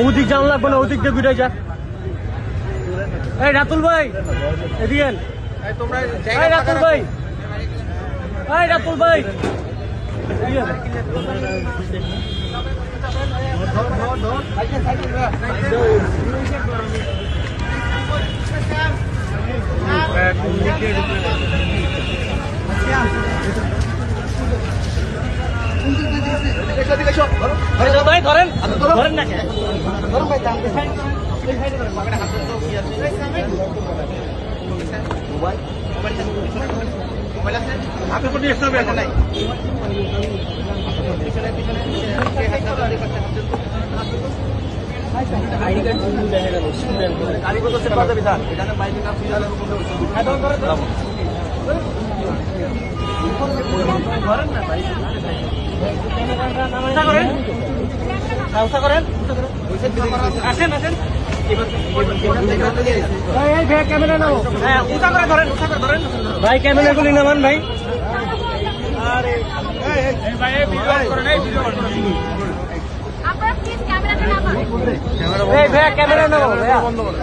ওদিক জানা লাগবে না, ওদিক দিয়ে বিটাই যাক। এই রাতুল ভাই এদিকে, রাতুল ভাই, এই রাতুল ভাই ভাই ধরেন, ধরেন না আসেন আসেন ক্যামেরা নাও, হ্যাঁ উঠা করে ধরেন, উঠা করে ধরেন ভাই, ক্যামেরা গুলি নামান ভাই। আরে ভাই ভিডিও করেন, এই ভিডিও করেন আপনারা প্লিজ ক্যামেরাটা নামান, এই ভাই ক্যামেরা নাও ভাইয়া বন্ধ করেন।